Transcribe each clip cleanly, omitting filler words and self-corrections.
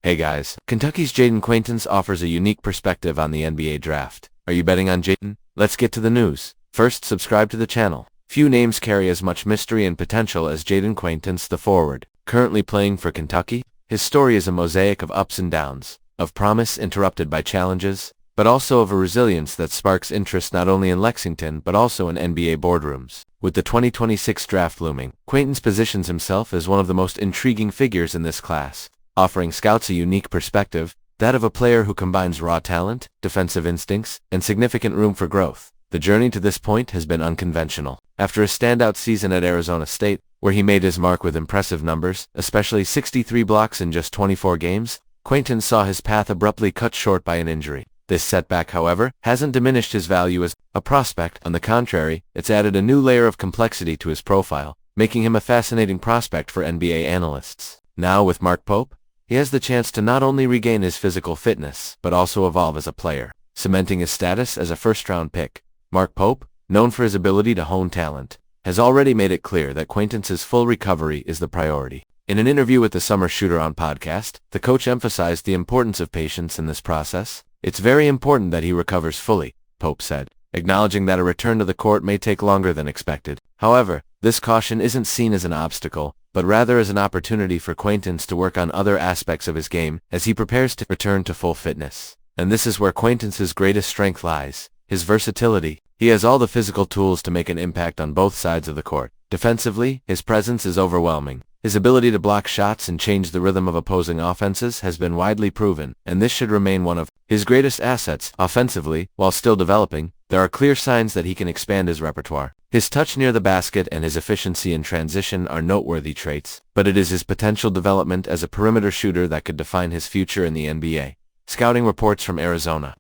Hey guys, Kentucky's Jaden Quaintance offers a unique perspective on the NBA draft. Are you betting on Jaden? Let's get to the news. First, subscribe to the channel. Few names carry as much mystery and potential as Jaden Quaintance the forward. Currently playing for Kentucky, his story is a mosaic of ups and downs, of promise interrupted by challenges, but also of a resilience that sparks interest not only in Lexington but also in NBA boardrooms. With the 2026 draft looming, Quaintance positions himself as one of the most intriguing figures in this class, offering scouts a unique perspective, that of a player who combines raw talent, defensive instincts, and significant room for growth. The journey to this point has been unconventional. After a standout season at Arizona State, where he made his mark with impressive numbers, especially 63 blocks in just 24 games, Quaintance saw his path abruptly cut short by an injury. This setback, however, hasn't diminished his value as a prospect. On the contrary, it's added a new layer of complexity to his profile, making him a fascinating prospect for NBA analysts. Now with Mark Pope, he has the chance to not only regain his physical fitness, but also evolve as a player, cementing his status as a first-round pick. Mark Pope, known for his ability to hone talent, has already made it clear that Quaintance's full recovery is the priority. In an interview with the Summer Shooter On podcast, the coach emphasized the importance of patience in this process. It's very important that he recovers fully, Pope said, acknowledging that a return to the court may take longer than expected. However, this caution isn't seen as an obstacle, but rather as an opportunity for Quaintance to work on other aspects of his game as he prepares to return to full fitness. And this is where Quaintance's greatest strength lies, his versatility. He has all the physical tools to make an impact on both sides of the court. Defensively, his presence is overwhelming. His ability to block shots and change the rhythm of opposing offenses has been widely proven, and this should remain one of his greatest assets. Offensively, while still developing, there are clear signs that he can expand his repertoire. His touch near the basket and his efficiency in transition are noteworthy traits, but it is his potential development as a perimeter shooter that could define his future in the NBA. Scouting reports from Arizona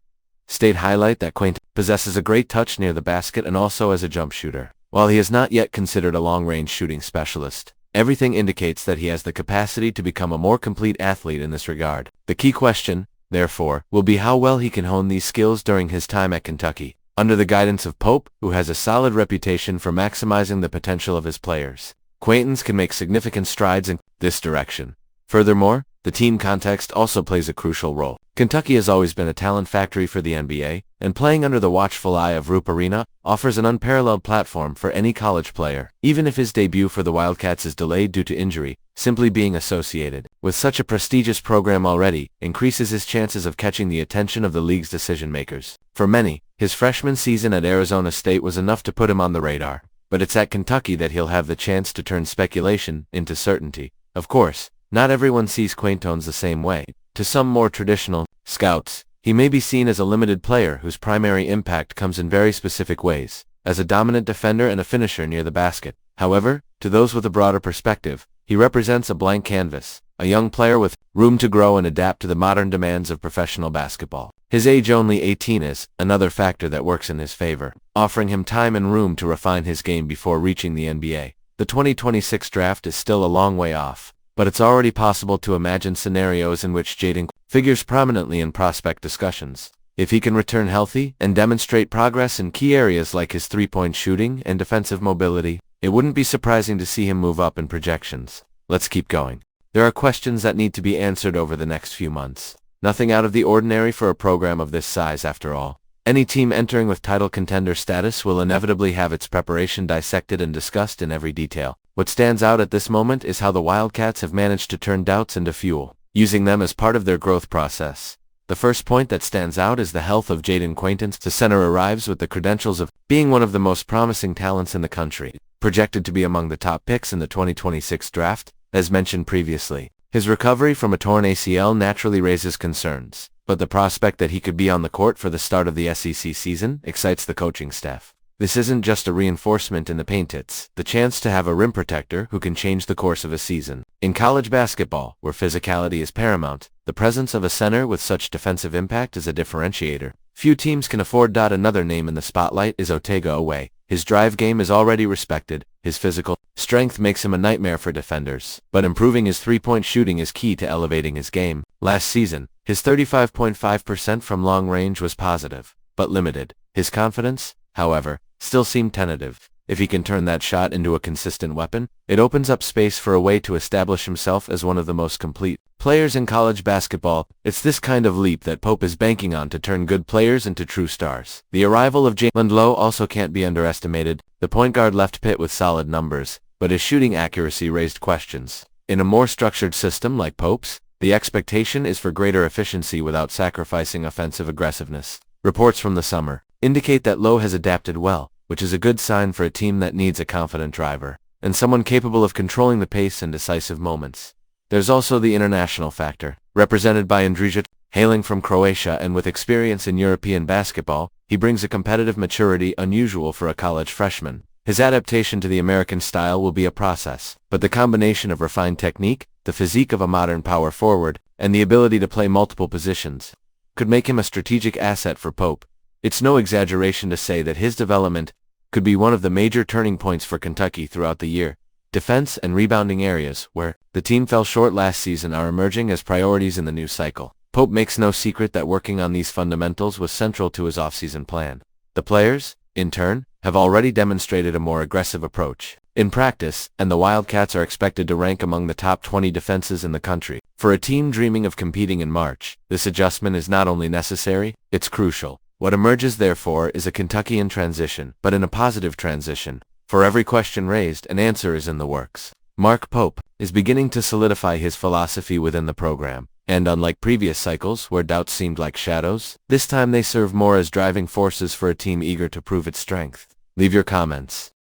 State highlight that Quaintance possesses a great touch near the basket and also as a jump shooter. While he is not yet considered a long-range shooting specialist, everything indicates that he has the capacity to become a more complete athlete in this regard. The key question, therefore, will be how well he can hone these skills during his time at Kentucky, under the guidance of Pope, who has a solid reputation for maximizing the potential of his players. Quaintance can make significant strides in this direction. Furthermore, the team context also plays a crucial role. Kentucky has always been a talent factory for the NBA, and playing under the watchful eye of Rupp Arena offers an unparalleled platform for any college player. Even if his debut for the Wildcats is delayed due to injury, simply being associated with such a prestigious program already increases his chances of catching the attention of the league's decision-makers. For many, his freshman season at Arizona State was enough to put him on the radar, but it's at Kentucky that he'll have the chance to turn speculation into certainty. Of course, not everyone sees Quaintance the same way. To some more traditional scouts, he may be seen as a limited player whose primary impact comes in very specific ways, as a dominant defender and a finisher near the basket. However, to those with a broader perspective, he represents a blank canvas, a young player with room to grow and adapt to the modern demands of professional basketball. His age, only 18, is another factor that works in his favor, offering him time and room to refine his game before reaching the NBA. The 2026 draft is still a long way off, but it's already possible to imagine scenarios in which Jaden figures prominently in prospect discussions. If he can return healthy and demonstrate progress in key areas like his three-point shooting and defensive mobility, it wouldn't be surprising to see him move up in projections. Let's keep going. There are questions that need to be answered over the next few months. Nothing out of the ordinary for a program of this size after all. Any team entering with title contender status will inevitably have its preparation dissected and discussed in every detail. What stands out at this moment is how the Wildcats have managed to turn doubts into fuel, using them as part of their growth process. The first point that stands out is the health of Jaden Quaintance. The center arrives with the credentials of being one of the most promising talents in the country, projected to be among the top picks in the 2026 draft, as mentioned previously. His recovery from a torn ACL naturally raises concerns, but the prospect that he could be on the court for the start of the SEC season excites the coaching staff. This isn't just a reinforcement in the paint, it's the chance to have a rim protector who can change the course of a season. In college basketball, where physicality is paramount, the presence of a center with such defensive impact is a differentiator. Few teams can afford. Another name in the spotlight is Otega Oweh. His drive game is already respected, his physical strength makes him a nightmare for defenders, but improving his three-point shooting is key to elevating his game. Last season, his 35.5% from long range was positive, but limited. His confidence, however, still seemed tentative. If he can turn that shot into a consistent weapon, it opens up space for a way to establish himself as one of the most complete players in college basketball. It's this kind of leap that Pope is banking on to turn good players into true stars. The arrival of Jaden Lowe also can't be underestimated. The point guard left Pitt with solid numbers, but his shooting accuracy raised questions. In a more structured system like Pope's, the expectation is for greater efficiency without sacrificing offensive aggressiveness. Reports from the summer indicate that Lowe has adapted well, which is a good sign for a team that needs a confident driver, and someone capable of controlling the pace in decisive moments. There's also the international factor, represented by Andrija. Hailing from Croatia and with experience in European basketball, he brings a competitive maturity unusual for a college freshman. His adaptation to the American style will be a process, but the combination of refined technique, the physique of a modern power forward, and the ability to play multiple positions could make him a strategic asset for Pope. It's no exaggeration to say that his development could be one of the major turning points for Kentucky throughout the year. Defense and rebounding areas, where the team fell short last season, are emerging as priorities in the new cycle. Pope makes no secret that working on these fundamentals was central to his offseason plan. The players, in turn, have already demonstrated a more aggressive approach in practice, and the Wildcats are expected to rank among the top 20 defenses in the country. For a team dreaming of competing in March, this adjustment is not only necessary, it's crucial. What emerges, therefore, is a Kentucky in transition, but in a positive transition. For every question raised, an answer is in the works. Mark Pope is beginning to solidify his philosophy within the program, and unlike previous cycles where doubts seemed like shadows, this time they serve more as driving forces for a team eager to prove its strength. Leave your comments.